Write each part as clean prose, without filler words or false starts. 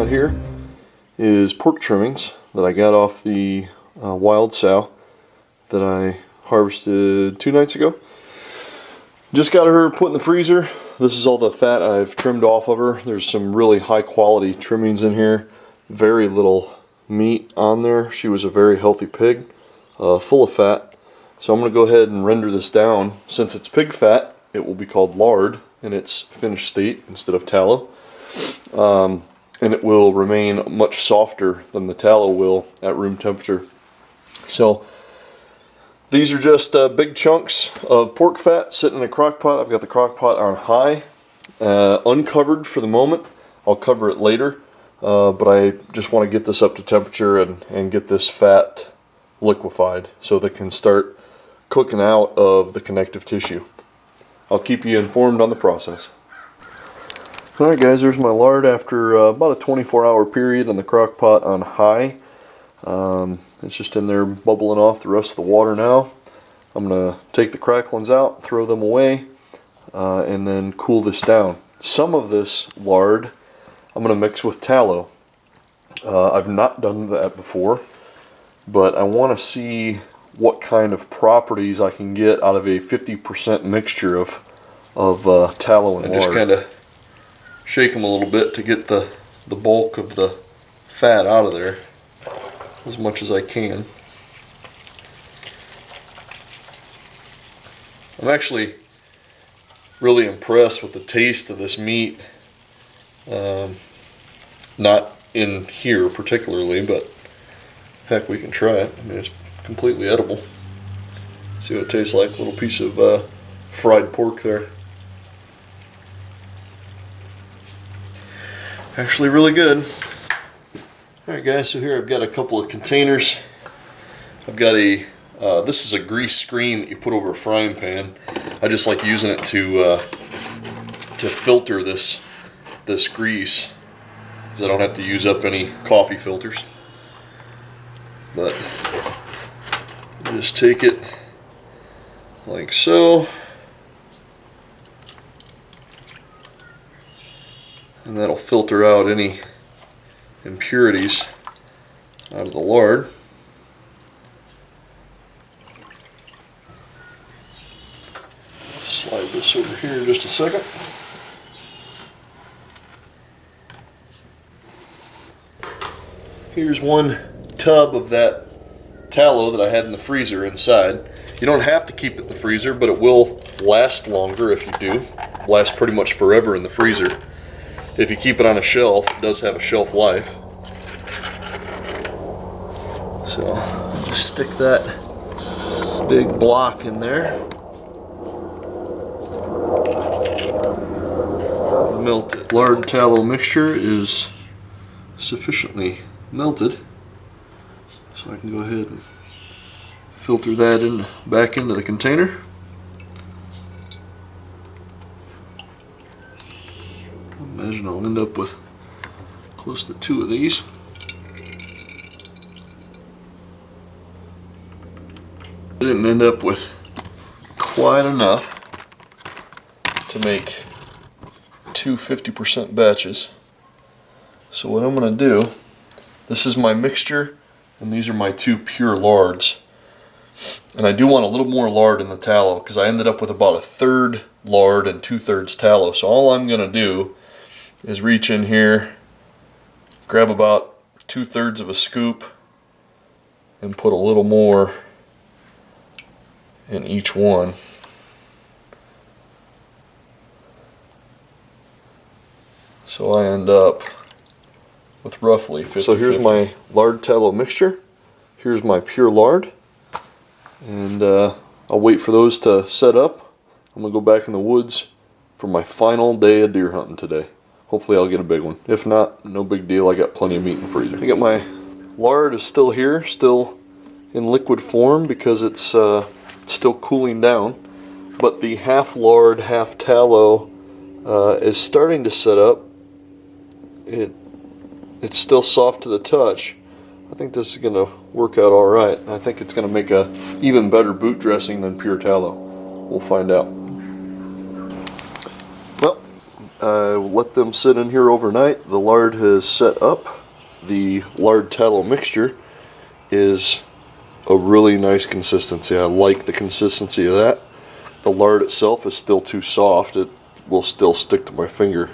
got here is pork trimmings that I got off the wild sow that I harvested 2 nights ago. Just got her put in the freezer. This is all the fat I've trimmed off of her. There's some really high quality trimmings in here. Very little meat on there. She was a very healthy pig, full of fat. So I'm going to go ahead and render this down. Since it's pig fat, it will be called lard in its finished state instead of tallow. And it will remain much softer than the tallow will at room temperature. So these are just big chunks of pork fat sitting in a crock pot. I've got the crock pot on high, uncovered for the moment. I'll cover it later, but I just want to get this up to temperature and get this fat liquefied so that it can start cooking out of the connective tissue. I'll keep you informed on the process. Alright guys, there's my lard after about a 24-hour period in the crock pot on high. It's just in there bubbling off the rest of the water now. I'm going to take the cracklings out, throw them away, and then cool this down. Some of this lard I'm going to mix with tallow. I've not done that before, but I want to see what kind of properties I can get out of a 50% mixture of tallow and lard. Just kind of shake them a little bit to get the bulk of the fat out of there as much as I can. I'm actually really impressed with the taste of this meat. Not in here particularly, but heck, we can try it. I mean, it's completely edible. See what it tastes like. A little piece of fried pork there. Actually really good. Alright guys, so here I've got a couple of containers. I've got a, this is a grease screen that you put over a frying pan. I just like using it to filter this grease, because I don't have to use up any coffee filters. But you just take it like so. And that'll filter out any impurities out of the lard. Slide this over here just a second. Here's one tub of that tallow that I had in the freezer inside. You don't have to keep it in the freezer, but it will last longer if you do. Lasts pretty much forever in the freezer. If you keep it on a shelf, it does have a shelf life. So just stick that big block in there. The melted lard tallow mixture is sufficiently melted, so I can go ahead and filter that back into the container. I imagine I'll end up with close to 2 of these. I didn't end up with quite enough to make 2 50% batches. So what I'm going to do, this is my mixture and these are my 2 pure lards. And I do want a little more lard in the tallow because I ended up with about 1/3 lard and 2/3 tallow. So all I'm going to do is reach in here, grab about 2/3 of a scoop and put a little more in each one. So I end up with roughly 50-50. So here's my lard tallow mixture. Here's my pure lard. And I'll wait for those to set up. I'm going to go back in the woods for my final day of deer hunting today. Hopefully I'll get a big one. If not, no big deal. I got plenty of meat in the freezer. I got my lard is still here, still in liquid form because it's still cooling down. But the half lard, half tallow is starting to set up. It's still soft to the touch. I think this is going to work out alright. I think it's going to make a even better boot dressing than pure tallow. We'll find out. Well, I let them sit in here overnight. The lard has set up. The lard tallow mixture is a really nice consistency. I like the consistency of that. The lard itself is still too soft. It will still stick to my finger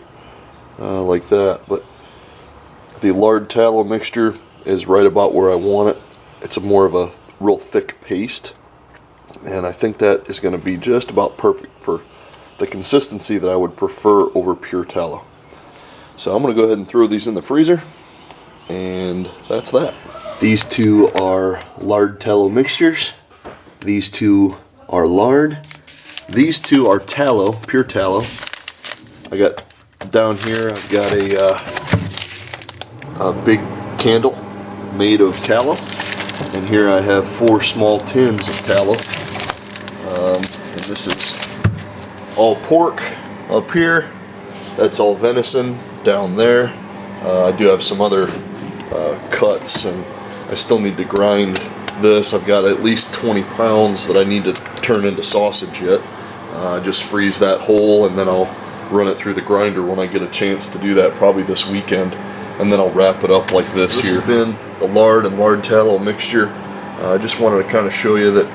like that. But the lard tallow mixture is right about where I want it. It's more of a real thick paste. And I think that is going to be just about perfect for the consistency that I would prefer over pure tallow. So I'm going to go ahead and throw these in the freezer. And that's that. These two are lard tallow mixtures. These two are lard. These two are tallow, pure tallow. I got down here, I've got a big candle made of tallow. And here I have 4 small tins of tallow. And this is all pork up here. That's all venison down there. I do have some other cuts, and I still need to grind this. I've got at least 20 pounds that I need to turn into sausage yet. Just freeze that whole, and then I'll run it through the grinder when I get a chance to do that, probably this weekend, and then I'll wrap it up like this here. This has been the lard and lard tallow mixture. I just wanted to kind of show you that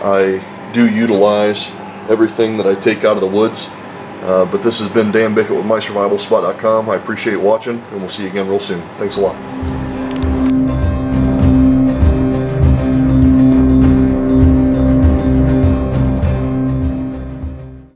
I do utilize everything that I take out of the woods. But this has been Dan Bickett with MySurvivalSpot.com. I appreciate watching, and we'll see you again real soon. Thanks a lot.